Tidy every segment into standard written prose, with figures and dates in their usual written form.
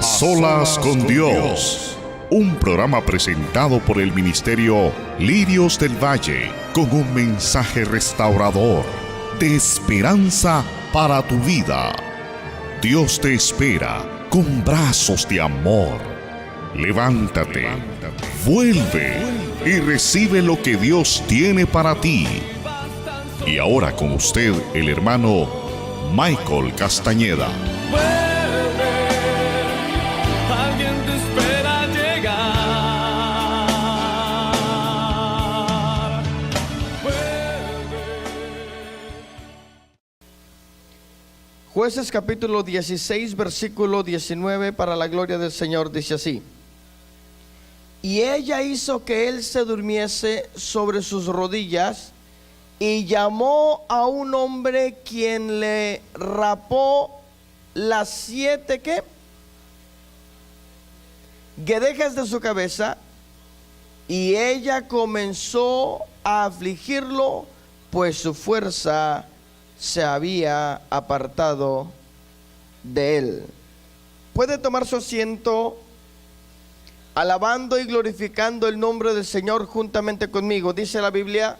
Solas con Dios, un programa presentado por el Ministerio Lirios del Valle, con un mensaje restaurador, de esperanza para tu vida. Dios te espera con brazos de amor. Levántate, vuelve y recibe lo que Dios tiene para ti. Y ahora con usted, el hermano Michael Castañeda. Jueces capítulo 16, versículo 19, para la gloria del Señor, dice así: y ella hizo que él se durmiese sobre sus rodillas, y llamó a un hombre, quien le rapó las 7 ¿qué? Guedejas de su cabeza, y ella comenzó a afligirlo, pues su fuerza se había apartado de él. Puede tomar su asiento, alabando y glorificando el nombre del Señor juntamente conmigo. Dice la Biblia: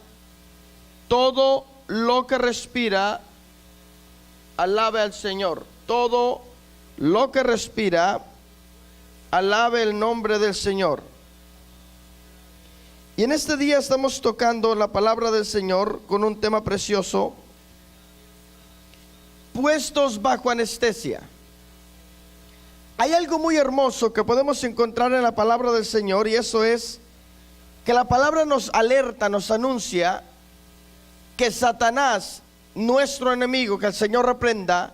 todo lo que respira, alabe al Señor. Todo lo que respira, alabe el nombre del Señor. Y en este día estamos tocando la palabra del Señor con un tema precioso: puestos bajo anestesia. Hay algo muy hermoso que podemos encontrar en la palabra del Señor, y eso es que la palabra nos alerta, nos anuncia que Satanás, nuestro enemigo, que el Señor reprenda,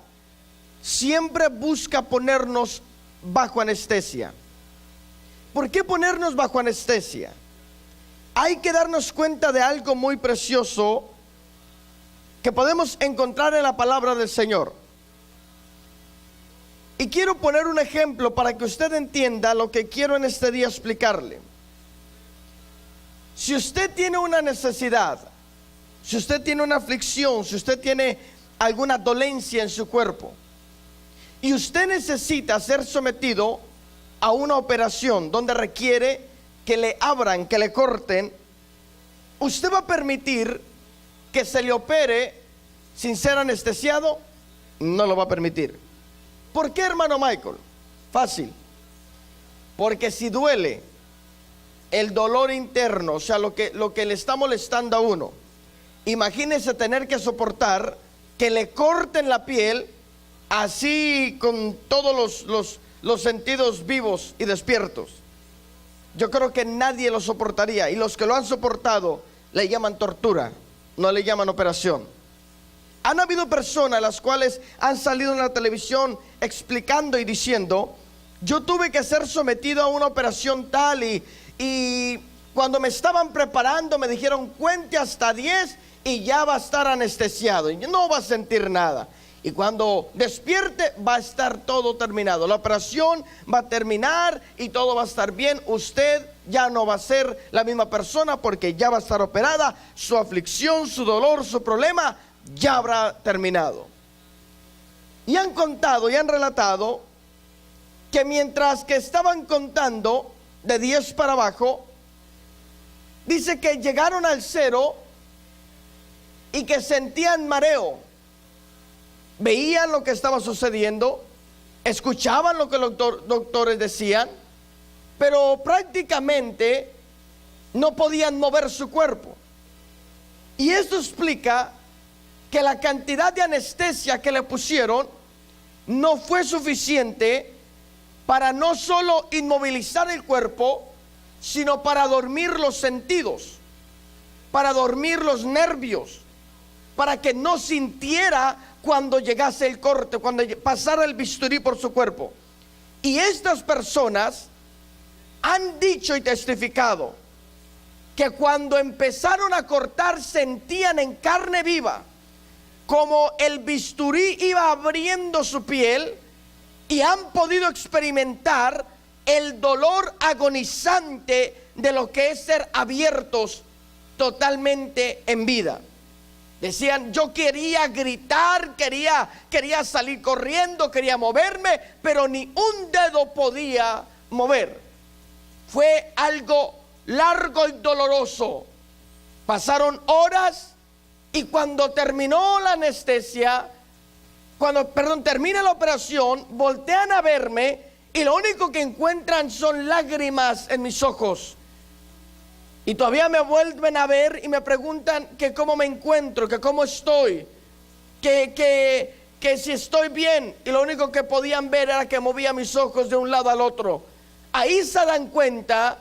siempre busca ponernos bajo anestesia. ¿Por qué ponernos bajo anestesia? Hay que darnos cuenta de algo muy precioso que podemos encontrar en la palabra del Señor. Y quiero poner un ejemplo para que usted entienda lo que quiero en este día explicarle. Si usted tiene una necesidad, si usted tiene una aflicción, si usted tiene alguna dolencia en su cuerpo, y usted necesita ser sometido a una operación donde requiere que le abran, que le corten, ¿usted va a permitir que se le opere sin ser anestesiado? No lo va a permitir. ¿Por qué, hermano Michael? Fácil. Porque si duele, el dolor interno, o sea, lo que le está molestando a uno, imagínese tener que soportar que le corten la piel, así con todos los sentidos vivos y despiertos. Yo creo que nadie lo soportaría, y los que lo han soportado le llaman tortura, no le llaman operación. Han habido personas las cuales han salido en la televisión explicando y diciendo: yo tuve que ser sometido a una operación tal, y cuando me estaban preparando me dijeron: cuente hasta 10 y ya va a estar anestesiado y no va a sentir nada, y cuando despierte va a estar todo terminado, la operación va a terminar y todo va a estar bien. Usted ya no va a ser la misma persona porque ya va a estar operada, su aflicción, su dolor, su problema ya habrá terminado. Y han contado y han relatado que mientras que estaban contando de 10 para abajo, dice que llegaron al 0 y que sentían mareo. Veían lo que estaba sucediendo, escuchaban lo que los doctores decían, pero prácticamente no podían mover su cuerpo. Y esto explica que la cantidad de anestesia que le pusieron no fue suficiente para no solo inmovilizar el cuerpo, sino para dormir los sentidos, para dormir los nervios, para que no sintiera cuando llegase el corte, cuando pasara el bisturí por su cuerpo. Y estas personas han dicho y testificado que cuando empezaron a cortar sentían en carne viva como el bisturí iba abriendo su piel, y han podido experimentar el dolor agonizante de lo que es ser abiertos totalmente en vida. Decían, yo quería gritar, quería salir corriendo, quería moverme, pero ni un dedo podía mover. Fue algo largo y doloroso. Pasaron horas y cuando terminó la anestesia, termina la operación, voltean a verme y lo único que encuentran son lágrimas en mis ojos. Y todavía me vuelven a ver y me preguntan que cómo me encuentro, que cómo estoy, que si estoy bien. Y lo único que podían ver era que movía mis ojos de un lado al otro. Ahí se dan cuenta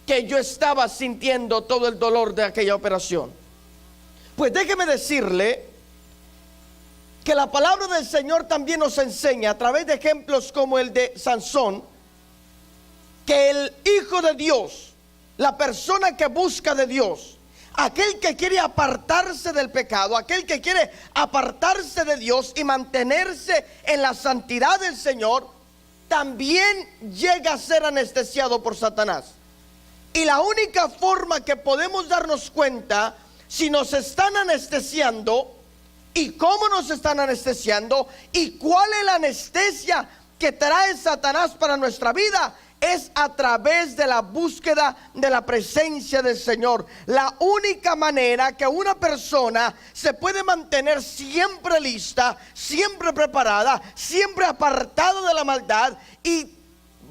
que yo estaba sintiendo todo el dolor de aquella operación. Pues déjeme decirle que la palabra del Señor también nos enseña a través de ejemplos como el de Sansón, que el Hijo de Dios, la persona que busca de Dios, aquel que quiere apartarse del pecado, aquel que quiere apartarse de Dios y mantenerse en la santidad del Señor, también llega a ser anestesiado por Satanás. Y la única forma que podemos darnos cuenta si nos están anestesiando y cómo nos están anestesiando y cuál es la anestesia que trae Satanás para nuestra vida es a través de la búsqueda de la presencia del Señor. La única manera que una persona se puede mantener siempre lista, siempre preparada, siempre apartada de la maldad y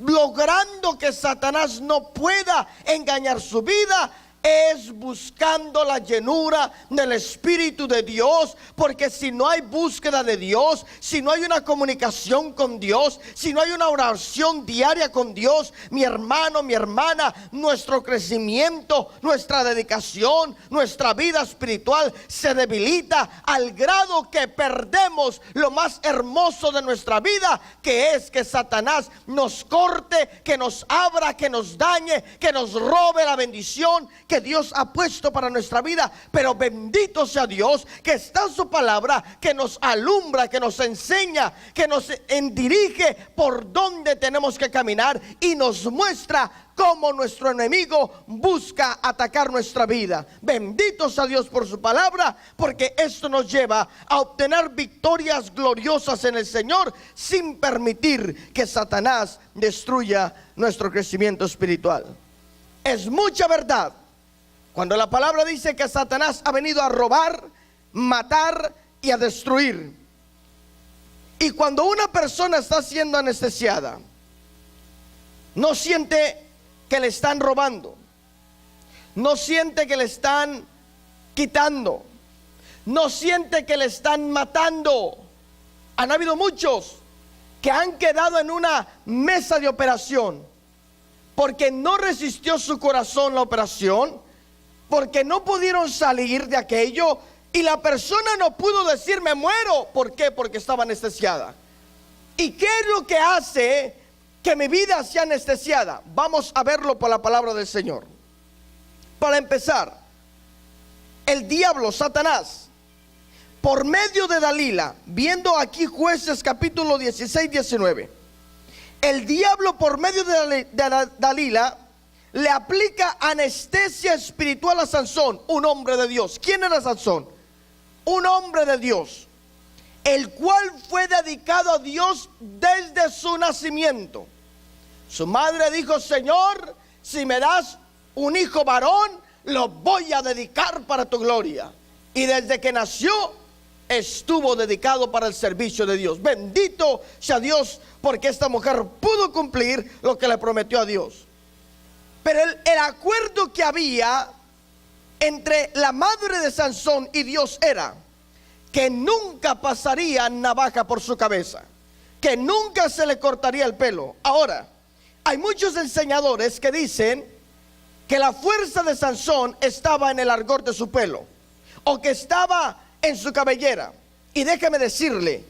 logrando que Satanás no pueda engañar su vida, es buscando la llenura del Espíritu de Dios. Porque si no hay búsqueda de Dios, si no hay una comunicación con Dios, si no hay una oración diaria con Dios, mi hermano, mi hermana, nuestro crecimiento, nuestra dedicación, nuestra vida espiritual se debilita al grado que perdemos lo más hermoso de nuestra vida, que es que Satanás nos corte, que nos abra, que nos dañe, que nos robe la bendición que Dios ha puesto para nuestra vida. Pero bendito sea Dios, que está su palabra, que nos alumbra, que nos enseña, que nos dirige por donde tenemos que caminar y nos muestra cómo nuestro enemigo busca atacar nuestra vida. Bendito sea Dios por su palabra, porque esto nos lleva a obtener victorias gloriosas en el Señor sin permitir que Satanás destruya nuestro crecimiento espiritual. Es mucha verdad cuando la palabra dice que Satanás ha venido a robar, matar y a destruir. Y cuando una persona está siendo anestesiada, no siente que le están robando, no siente que le están quitando, no siente que le están matando. Han habido muchos que han quedado en una mesa de operación porque no resistió su corazón la operación, porque no pudieron salir de aquello y la persona no pudo decir me muero. ¿Por qué? Porque estaba anestesiada. ¿Y qué es lo que hace que mi vida sea anestesiada? Vamos a verlo por la palabra del Señor. Para empezar, el diablo, Satanás, por medio de Dalila, viendo aquí Jueces capítulo 16-19, el diablo por medio de Dalila le aplica anestesia espiritual a Sansón, un hombre de Dios. ¿Quién era Sansón? Un hombre de Dios, el cual fue dedicado a Dios desde su nacimiento. Su madre dijo: Señor, si me das un hijo varón, lo voy a dedicar para tu gloria. Y desde que nació, estuvo dedicado para el servicio de Dios. Bendito sea Dios, porque esta mujer pudo cumplir lo que le prometió a Dios. Pero el acuerdo que había entre la madre de Sansón y Dios era que nunca pasaría navaja por su cabeza, que nunca se le cortaría el pelo. Ahora, hay muchos enseñadores que dicen que la fuerza de Sansón estaba en el largor de su pelo, o que estaba en su cabellera. Y déjeme decirle,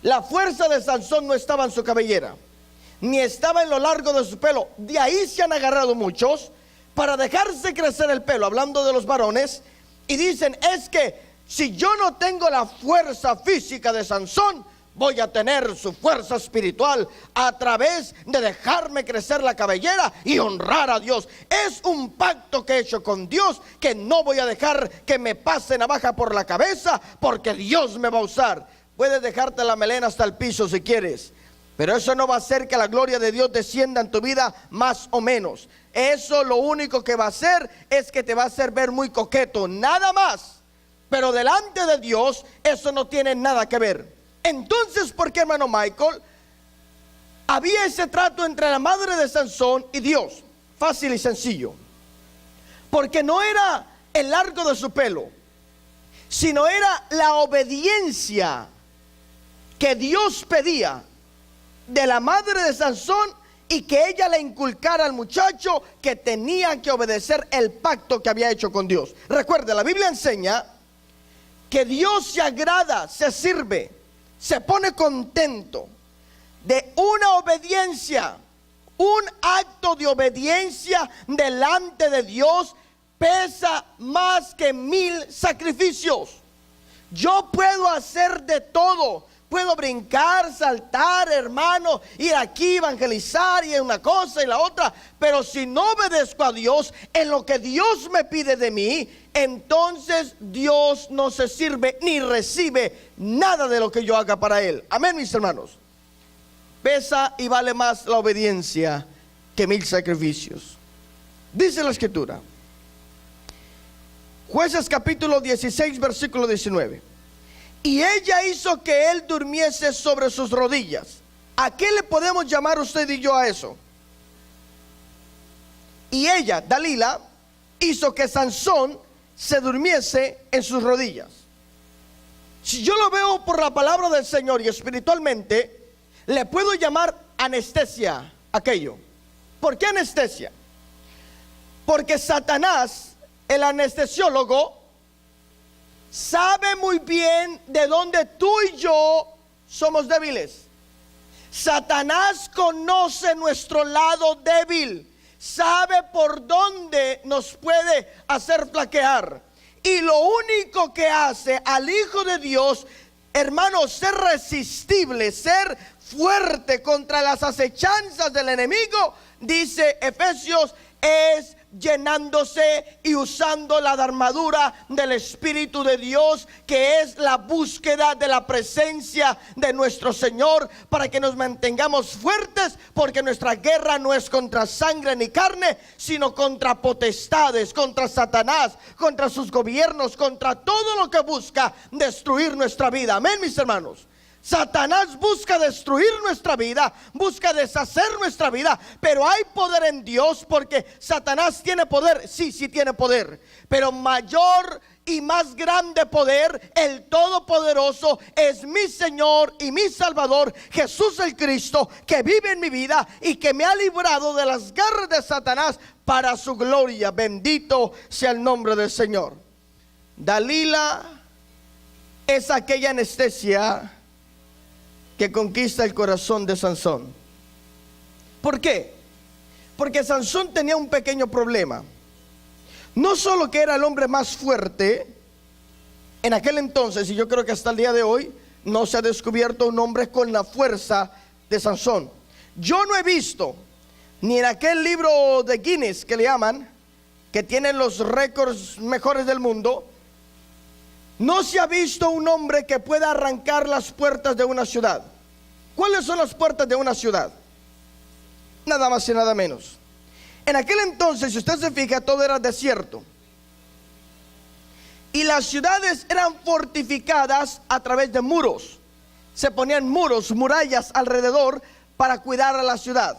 la fuerza de Sansón no estaba en su cabellera, ni estaba en lo largo de su pelo. De ahí se han agarrado muchos para dejarse crecer el pelo, hablando de los varones, y dicen: es que si yo no tengo la fuerza física de Sansón, voy a tener su fuerza espiritual a través de dejarme crecer la cabellera y honrar a Dios. Es un pacto que he hecho con Dios, que no voy a dejar que me pase navaja por la cabeza, porque Dios me va a usar. Puedes dejarte la melena hasta el piso si quieres, pero eso no va a hacer que la gloria de Dios descienda en tu vida más o menos. Eso lo único que va a hacer es que te va a hacer ver muy coqueto, nada más. Pero delante de Dios eso no tiene nada que ver. Entonces, ¿por qué, hermano Michael, había ese trato entre la madre de Sansón y Dios? Fácil y sencillo. Porque no era el largo de su pelo, sino era la obediencia que Dios pedía de la madre de Sansón, y que ella le inculcara al muchacho que tenía que obedecer el pacto que había hecho con Dios. Recuerde, la Biblia enseña que Dios se agrada, se sirve, se pone contento de una obediencia. Un acto de obediencia delante de Dios pesa más que 1000 sacrificios. Yo puedo hacer de todo. Puedo brincar, saltar, hermano, ir aquí, evangelizar y una cosa y la otra. Pero si no obedezco a Dios en lo que Dios me pide de mí, entonces Dios no se sirve ni recibe nada de lo que yo haga para Él. Amén, mis hermanos. Pesa y vale más la obediencia que 1000 sacrificios. Dice la Escritura, Jueces capítulo 16, versículo 19. Y ella hizo que él durmiese sobre sus rodillas. ¿A qué le podemos llamar usted y yo a eso? Y ella, Dalila, hizo que Sansón se durmiese en sus rodillas. Si yo lo veo por la palabra del Señor y espiritualmente, le puedo llamar anestesia aquello. ¿Por qué anestesia? Porque Satanás, el anestesiólogo, sabe muy bien de dónde tú y yo somos débiles. Satanás conoce nuestro lado débil, sabe por dónde nos puede hacer flaquear. Y lo único que hace al Hijo de Dios, hermano, ser resistible, ser fuerte contra las acechanzas del enemigo, dice Efesios, es llenándose y usando la armadura del Espíritu de Dios, que es la búsqueda de la presencia de nuestro Señor, para que nos mantengamos fuertes, porque nuestra guerra no es contra sangre ni carne, sino contra potestades, contra Satanás, contra sus gobiernos, contra todo lo que busca destruir nuestra vida. Amén, mis hermanos. Satanás busca destruir nuestra vida, busca deshacer nuestra vida, pero hay poder en Dios, porque Satanás tiene poder, sí tiene poder, pero mayor y más grande poder, el Todopoderoso, es mi Señor y mi Salvador, Jesús el Cristo, que vive en mi vida y que me ha librado de las garras de Satanás para su gloria. Bendito sea el nombre del Señor. Dalila es aquella anestesia que conquista el corazón de Sansón. ¿Por qué? Porque Sansón tenía un pequeño problema. No solo que era el hombre más fuerte en aquel entonces, y yo creo que hasta el día de hoy no se ha descubierto un hombre con la fuerza de Sansón. Yo no he visto, ni en aquel libro de Guinness que le llaman, que tienen los récords mejores del mundo, no se ha visto un hombre que pueda arrancar las puertas de una ciudad. ¿Cuáles son las puertas de una ciudad? Nada más y nada menos. En aquel entonces, si usted se fija, todo era desierto. Y las ciudades eran fortificadas a través de muros. Se ponían muros, murallas alrededor para cuidar a la ciudad.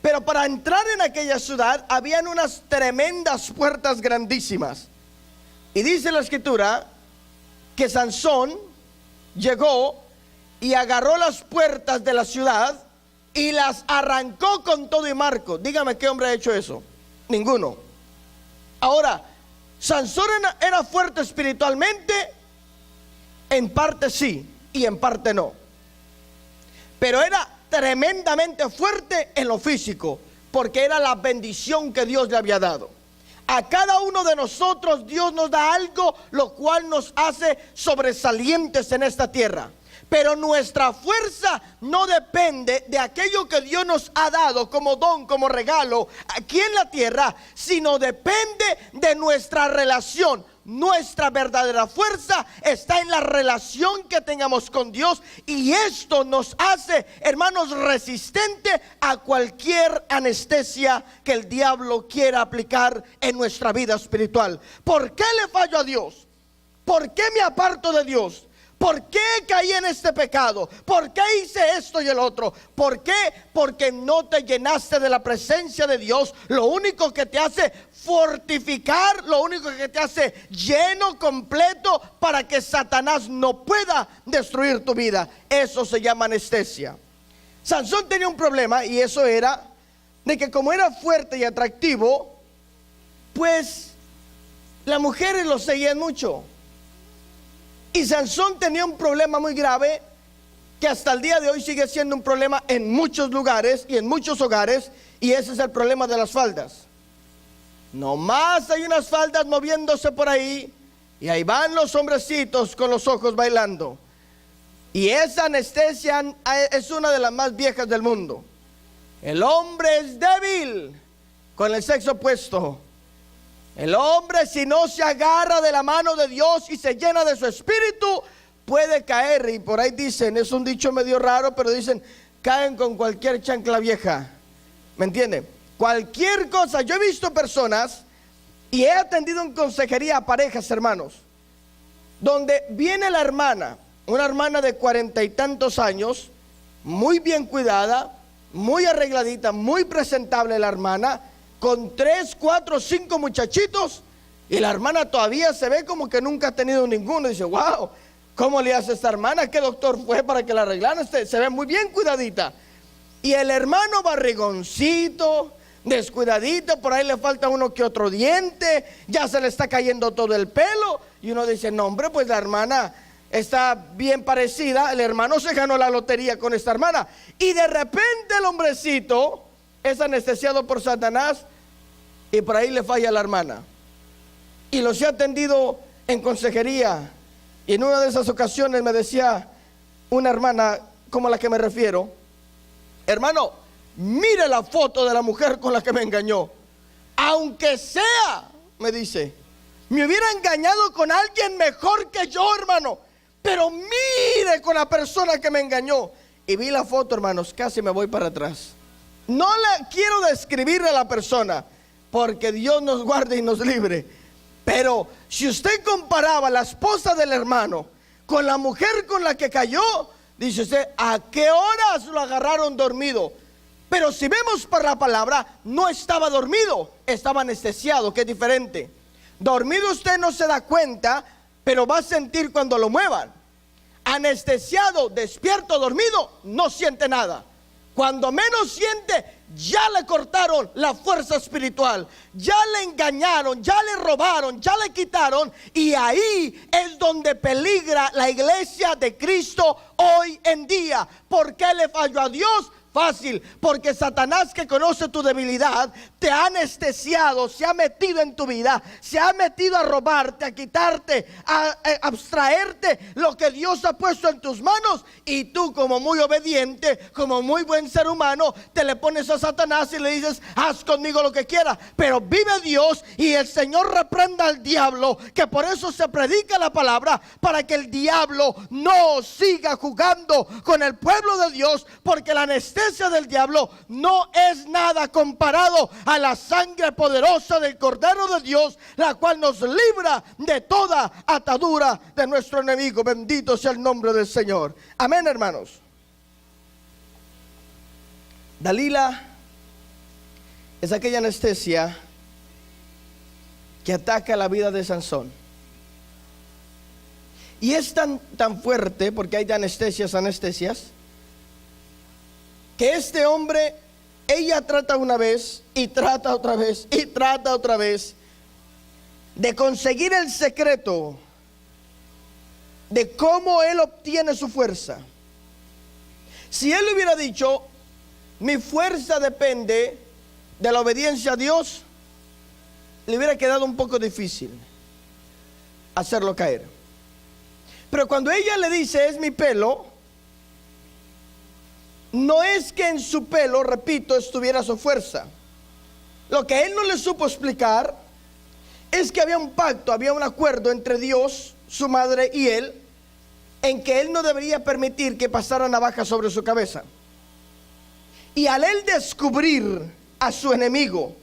Pero para entrar en aquella ciudad habían unas tremendas puertas grandísimas. Y dice la Escritura que Sansón llegó y agarró las puertas de la ciudad y las arrancó con todo y marco. Dígame, ¿qué hombre ha hecho eso? Ninguno. Ahora, Sansón era fuerte espiritualmente, en parte sí y en parte no. Pero era tremendamente fuerte en lo físico, porque era la bendición que Dios le había dado. A cada uno de nosotros Dios nos da algo, lo cual nos hace sobresalientes en esta tierra. Pero nuestra fuerza no depende de aquello que Dios nos ha dado como don, como regalo aquí en la tierra, sino depende de nuestra relación. Nuestra verdadera fuerza está en la relación que tengamos con Dios, y esto nos hace, hermanos, resistente a cualquier anestesia que el diablo quiera aplicar en nuestra vida espiritual. ¿Por qué le fallo a Dios? ¿Por qué me aparto de Dios? ¿Por qué caí en este pecado? ¿Por qué hice esto y el otro? ¿Por qué? Porque no te llenaste de la presencia de Dios. Lo único que te hace fortificar, lo único que te hace lleno, completo, para que Satanás no pueda destruir tu vida. Eso se llama anestesia. Sansón tenía un problema, y eso era de que como era fuerte y atractivo, pues las mujeres lo seguían mucho. Y Sansón tenía un problema muy grave, que hasta el día de hoy sigue siendo un problema en muchos lugares y en muchos hogares, y ese es el problema de las faldas. Nomás hay unas faldas moviéndose por ahí, y ahí van los hombrecitos con los ojos bailando. Y esa anestesia es una de las más viejas del mundo. El hombre es débil con el sexo opuesto. El hombre, si no se agarra de la mano de Dios y se llena de su espíritu, puede caer. Y por ahí dicen, es un dicho medio raro, pero dicen, caen con cualquier chancla vieja. ¿Me entienden? Cualquier cosa. Yo he visto personas, y he atendido en consejería a parejas, hermanos, donde viene la hermana, una hermana de 40 y tantos años, muy bien cuidada, muy arregladita, muy presentable la hermana, con 3, 4, 5 muchachitos, y la hermana todavía se ve como que nunca ha tenido ninguno. Dice, wow, ¿cómo le hace esta hermana? ¿Qué doctor fue para que la arreglaran? Se ve muy bien cuidadita. Y el hermano barrigoncito, descuidadito, por ahí le falta uno que otro diente, ya se le está cayendo todo el pelo. Y uno dice, no hombre, pues la hermana está bien parecida, el hermano se ganó la lotería con esta hermana. Y de repente el hombrecito es anestesiado por Satanás, y por ahí le falla a la hermana. Y los he atendido en consejería, y en una de esas ocasiones me decía una hermana, como a la que me refiero, hermano, mire la foto de la mujer con la que me engañó. Aunque sea, me dice, me hubiera engañado con alguien mejor que yo, hermano, pero mire con la persona que me engañó. Y vi la foto, hermanos, casi me voy para atrás. No le quiero describirle a la persona, porque Dios nos guarde y nos libre. Pero si usted comparaba la esposa del hermano con la mujer con la que cayó, dice usted, ¿a qué horas lo agarraron dormido? Pero si vemos por la palabra, no estaba dormido, estaba anestesiado, que es diferente. Dormido usted no se da cuenta, pero va a sentir cuando lo muevan. Anestesiado, despierto, dormido, no siente nada. Cuando menos siente, ya le cortaron la fuerza espiritual, ya le engañaron, ya le robaron, ya le quitaron. Y ahí es donde peligra la iglesia de Cristo hoy en día. ¿Por qué le falló a Dios? Fácil, porque Satanás, que conoce tu debilidad, te ha anestesiado, se ha metido en tu vida, se ha metido a robarte, a quitarte, a abstraerte lo que Dios ha puesto en tus manos. Y tú, como muy obediente, como muy buen ser humano, te le pones a Satanás y le dices, haz conmigo lo que quieras. Pero vive Dios, y el Señor reprenda al diablo, que por eso se predica la palabra, para que el diablo no siga jugando con el pueblo de Dios, porque la anestesia del diablo no es nada comparado a la sangre poderosa del Cordero de Dios, la cual nos libra de toda atadura de nuestro enemigo. Bendito sea el nombre del Señor. Amén, hermanos. Dalila es aquella anestesia que ataca la vida de Sansón. Y es tan fuerte, porque hay de anestesias, que este hombre, ella trata una vez y trata otra vez y trata otra vez de conseguir el secreto de cómo él obtiene su fuerza. Si él hubiera dicho, mi fuerza depende de la obediencia a Dios, le hubiera quedado un poco difícil hacerlo caer. Pero cuando ella le dice, es mi pelo, no es que en su pelo, repito, estuviera su fuerza. Lo que él no le supo explicar es que había un pacto, había un acuerdo entre Dios, su madre y él, en que él no debería permitir que pasara navaja sobre su cabeza. Y al él descubrir a su enemigo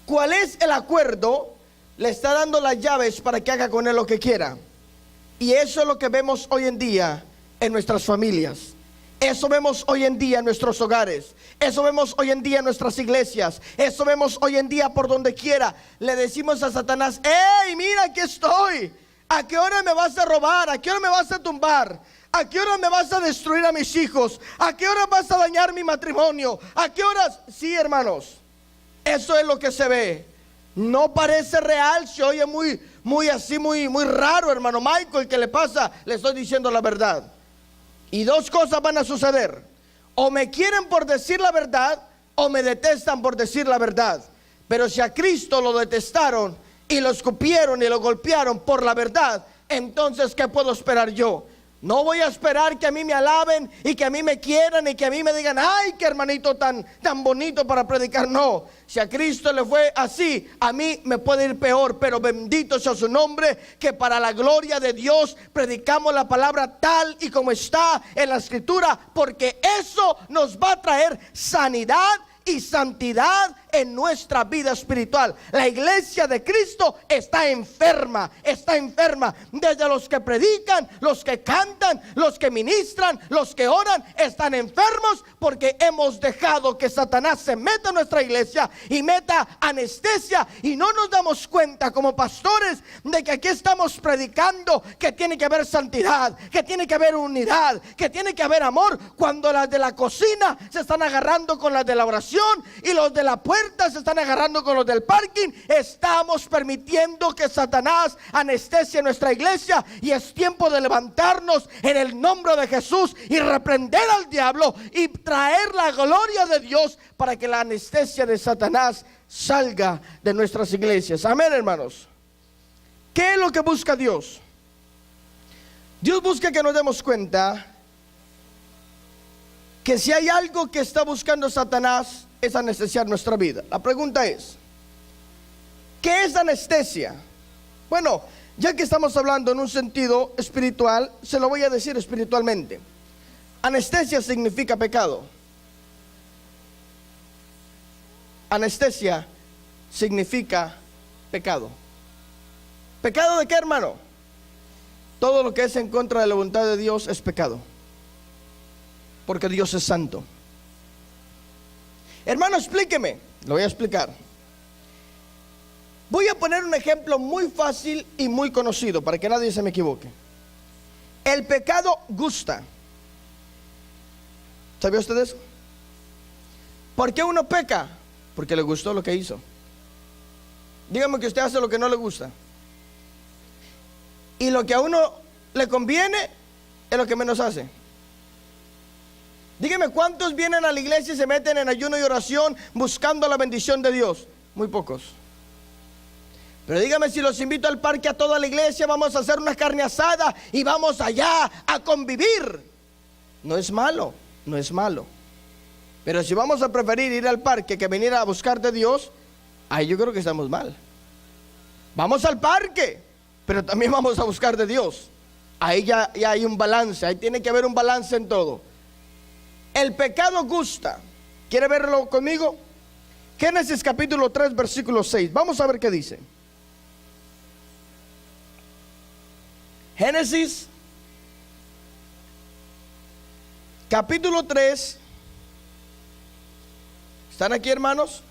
cuál es el acuerdo, le está dando las llaves para que haga con él lo que quiera. Y eso es lo que vemos hoy en día en nuestras familias. Eso vemos hoy en día en nuestros hogares. Eso vemos hoy en día en nuestras iglesias. Eso vemos hoy en día por donde quiera. Le decimos a Satanás: ¡hey, mira, aquí estoy! ¿A qué hora me vas a robar? ¿A qué hora me vas a tumbar? ¿A qué hora me vas a destruir a mis hijos? ¿A qué hora vas a dañar mi matrimonio? ¿A qué horas? Sí, hermanos, eso es lo que se ve. No parece real, se oye muy así, muy raro, hermano Michael. ¿Qué le pasa? Le estoy diciendo la verdad. Y dos cosas van a suceder: o me quieren por decir la verdad, o me detestan por decir la verdad. Pero si a Cristo lo detestaron y lo escupieron y lo golpearon por la verdad, entonces ¿qué puedo esperar yo? No voy a esperar que a mí me alaben y que a mí me quieran y que a mí me digan: ay, qué hermanito tan bonito para predicar. No, si a Cristo le fue así, a mí me puede ir peor. Pero bendito sea su nombre, que para la gloria de Dios predicamos la palabra tal y como está en la escritura, porque eso nos va a traer sanidad y santidad en nuestra vida espiritual. La iglesia de Cristo está enferma, desde los que predican, los que cantan, los que ministran, los que oran, están enfermos porque hemos dejado que Satanás se meta en nuestra iglesia y meta anestesia, y no nos damos cuenta como pastores de que aquí estamos predicando que tiene que haber santidad, que tiene que haber unidad, que tiene que haber amor, cuando las de la cocina se están agarrando con las de la oración y los de la puerta se están agarrando con los del parking. Estamos permitiendo que Satanás anestesie nuestra iglesia, y es tiempo de levantarnos en el nombre de Jesús y reprender al diablo y traer la gloria de Dios para que la anestesia de Satanás salga de nuestras iglesias. Amén, hermanos. ¿Qué es lo que busca Dios? Dios busca que nos demos cuenta que si hay algo que está buscando Satanás, es anestesiar nuestra vida. La pregunta es: ¿qué es anestesia? Bueno, ya que estamos hablando en un sentido espiritual, se lo voy a decir espiritualmente. Anestesia significa pecado. Anestesia significa pecado. ¿Pecado de qué, hermano? Todo lo que es en contra de la voluntad de Dios es pecado, porque Dios es santo. Hermano, explíqueme. Lo voy a explicar. Voy a poner un ejemplo muy fácil y muy conocido para que nadie se me equivoque. El pecado gusta. ¿Sabía usted eso? ¿Por qué uno peca? Porque le gustó lo que hizo. Dígame que usted hace lo que no le gusta, y lo que a uno le conviene es lo que menos hace. Dígame, ¿cuántos vienen a la iglesia y se meten en ayuno y oración buscando la bendición de Dios? Muy pocos. Pero dígame, si los invito al parque a toda la iglesia, vamos a hacer una carne asada y vamos allá a convivir. No es malo, no es malo. Pero si vamos a preferir ir al parque que venir a buscar de Dios, ahí yo creo que estamos mal. Vamos al parque, pero también vamos a buscar de Dios. Ahí ya hay un balance, ahí tiene que haber un balance en todo. El pecado gusta. ¿Quiere verlo conmigo? Génesis capítulo 3 versículo 6. Vamos a ver qué dice. Génesis capítulo 3. ¿Están aquí, hermanos?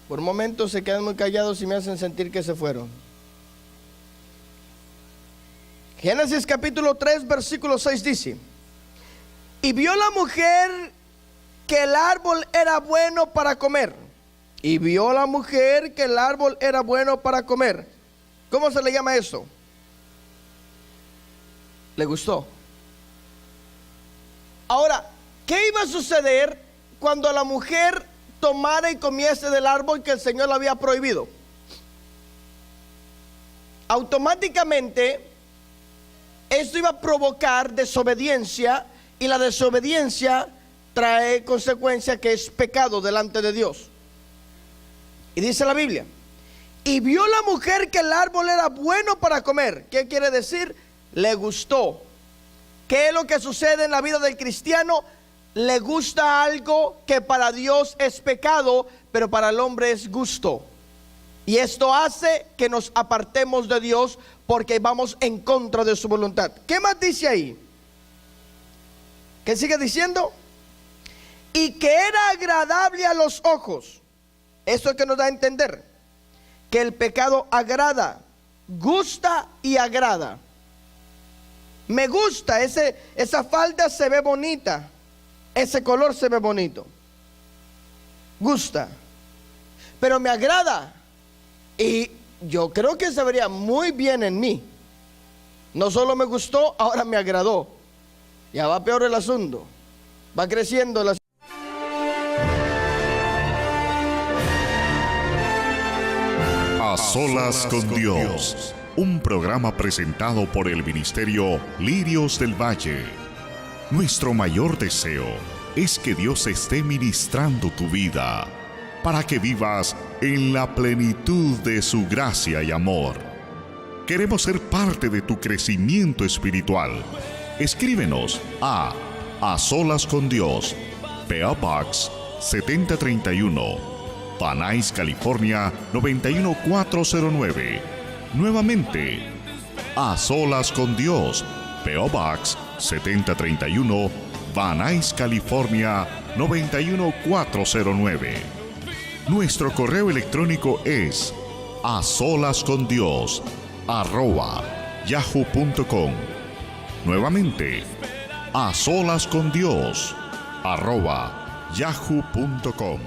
Por un momento se quedan muy callados y me hacen sentir que se fueron. Génesis capítulo 3 versículo 6 dice: y vio la mujer que el árbol era bueno para comer. Y vio la mujer que el árbol era bueno para comer. ¿Cómo se le llama eso? Le gustó. Ahora, ¿qué iba a suceder cuando la mujer tomara y comiese del árbol que el Señor le había prohibido? Automáticamente esto iba a provocar desobediencia, y la desobediencia trae consecuencia que es pecado delante de Dios. Y dice la Biblia: y vio la mujer que el árbol era bueno para comer. ¿Qué quiere decir? Le gustó. ¿Qué es lo que sucede en la vida del cristiano? Le gusta algo que para Dios es pecado, pero para el hombre es gusto. Y esto hace que nos apartemos de Dios porque vamos en contra de su voluntad. ¿Qué más dice ahí? ¿Qué sigue diciendo? Y que era agradable a los ojos. Eso es que nos da a entender que el pecado agrada, gusta y agrada. Me gusta, esa falda se ve bonita, ese color se ve bonito, gusta, pero me agrada. Y yo creo que se vería muy bien en mí. No solo me gustó, ahora me agradó. Ya va peor el asunto. Va creciendo el asunto. A solas con Dios. Un programa presentado por el Ministerio Lirios del Valle. Nuestro mayor deseo es que Dios esté ministrando tu vida, para que vivas en la plenitud de su gracia y amor. Queremos ser parte de tu crecimiento espiritual. Escríbenos a solas con Dios, P.O. Box 7031, Van Nuys, California 91409. Nuevamente, A Solas con Dios, P.O. Box 7031, Van Nuys, California 91409. Nuestro correo electrónico es asolascondios@yahoo.com. Nuevamente, asolascondios@yahoo.com.